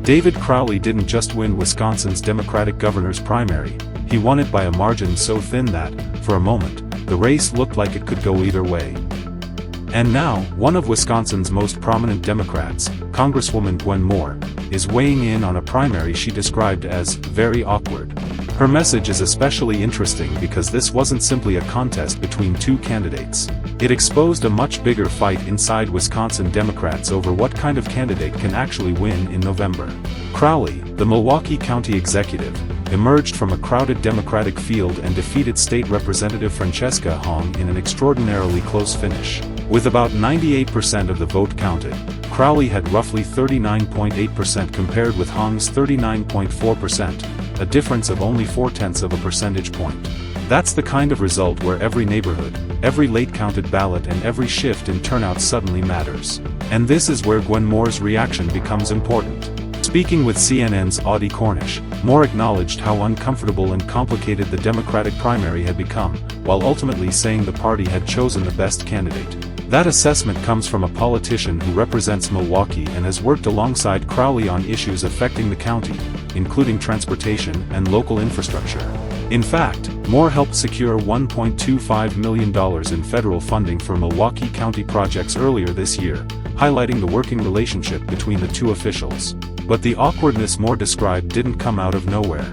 David Crowley didn't just win Wisconsin's Democratic governor's primary, he won it by a margin so thin that, for a moment, the race looked like it could go either way. And now, one of Wisconsin's most prominent Democrats, Congresswoman Gwen Moore, is weighing in on a primary she described as very awkward. Her message is especially interesting because this wasn't simply a contest between two candidates. It exposed a much bigger fight inside Wisconsin Democrats over what kind of candidate can actually win in November. Crowley, the Milwaukee County executive, emerged from a crowded Democratic field and defeated State Representative Francesca Hong in an extraordinarily close finish. With about 98% of the vote counted, Crowley had roughly 39.8% compared with Hong's 39.4%, a difference of only 0.4 of a percentage point. That's the kind of result where every neighborhood, every late-counted ballot and every shift in turnout suddenly matters. And this is where Gwen Moore's reaction becomes important. Speaking with CNN's Audie Cornish, Moore acknowledged how uncomfortable and complicated the Democratic primary had become, while ultimately saying the party had chosen the best candidate. That assessment comes from a politician who represents Milwaukee and has worked alongside Crowley on issues affecting the county, including transportation and local infrastructure. In fact, Moore helped secure $1.25 million in federal funding for Milwaukee County projects earlier this year, highlighting the working relationship between the two officials. But the awkwardness Moore described didn't come out of nowhere.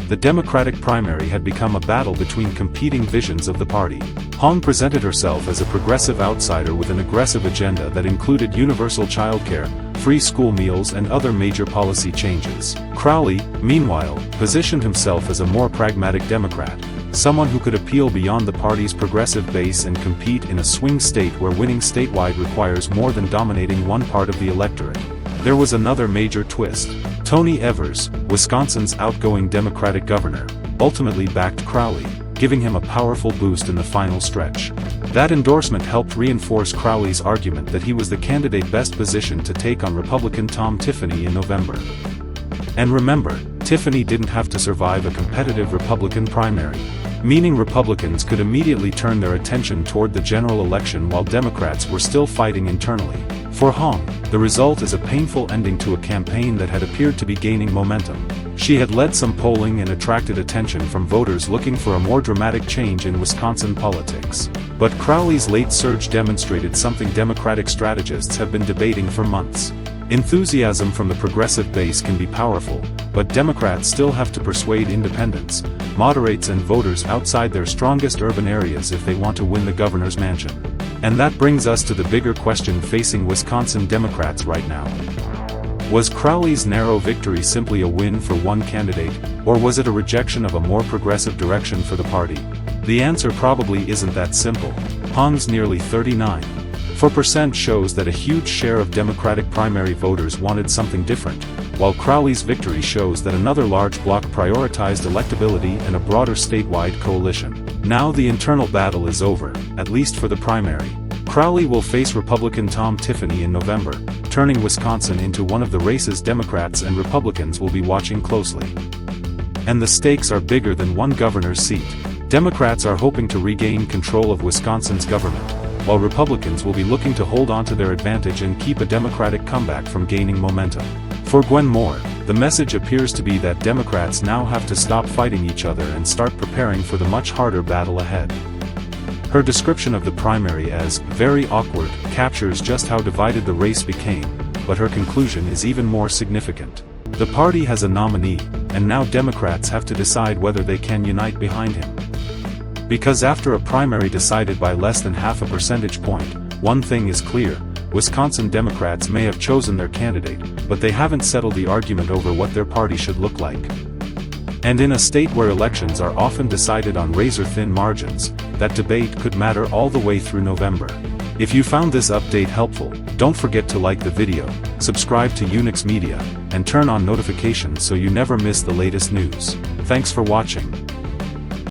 The Democratic primary had become a battle between competing visions of the party. Hong presented herself as a progressive outsider with an aggressive agenda that included universal childcare, free school meals and other major policy changes. Crowley, meanwhile, positioned himself as a more pragmatic Democrat, someone who could appeal beyond the party's progressive base and compete in a swing state where winning statewide requires more than dominating one part of the electorate. There was another major twist. Tony Evers, Wisconsin's outgoing Democratic governor, ultimately backed Crowley, giving him a powerful boost in the final stretch. That endorsement helped reinforce Crowley's argument that he was the candidate best positioned to take on Republican Tom Tiffany in November. And remember, Tiffany didn't have to survive a competitive Republican primary, meaning Republicans could immediately turn their attention toward the general election while Democrats were still fighting internally. For Hong, the result is a painful ending to a campaign that had appeared to be gaining momentum. She had led some polling and attracted attention from voters looking for a more dramatic change in Wisconsin politics. But Crowley's late surge demonstrated something Democratic strategists have been debating for months. Enthusiasm from the progressive base can be powerful, but Democrats still have to persuade independents, moderates and voters outside their strongest urban areas if they want to win the governor's mansion. And that brings us to the bigger question facing Wisconsin Democrats right now. Was Crowley's narrow victory simply a win for one candidate, or was it a rejection of a more progressive direction for the party? The answer probably isn't that simple. Hong's nearly 39% shows that a huge share of Democratic primary voters wanted something different, while Crowley's victory shows that another large bloc prioritized electability and a broader statewide coalition. Now the internal battle is over, at least for the primary. Crowley will face Republican Tom Tiffany in November, turning Wisconsin into one of the races Democrats and Republicans will be watching closely. And the stakes are bigger than one governor's seat. Democrats are hoping to regain control of Wisconsin's government, while Republicans will be looking to hold on to their advantage and keep a Democratic comeback from gaining momentum. For Gwen Moore, the message appears to be that Democrats now have to stop fighting each other and start preparing for the much harder battle ahead. Her description of the primary as very awkward captures just how divided the race became, but her conclusion is even more significant. The party has a nominee, and now Democrats have to decide whether they can unite behind him. Because after a primary decided by less than half a percentage point, one thing is clear: Wisconsin Democrats may have chosen their candidate, but they haven't settled the argument over what their party should look like. And in a state where elections are often decided on razor-thin margins, that debate could matter all the way through November. If you found this update helpful, don't forget to like the video, subscribe to Unix Media, and turn on notifications so you never miss the latest news. Thanks for watching.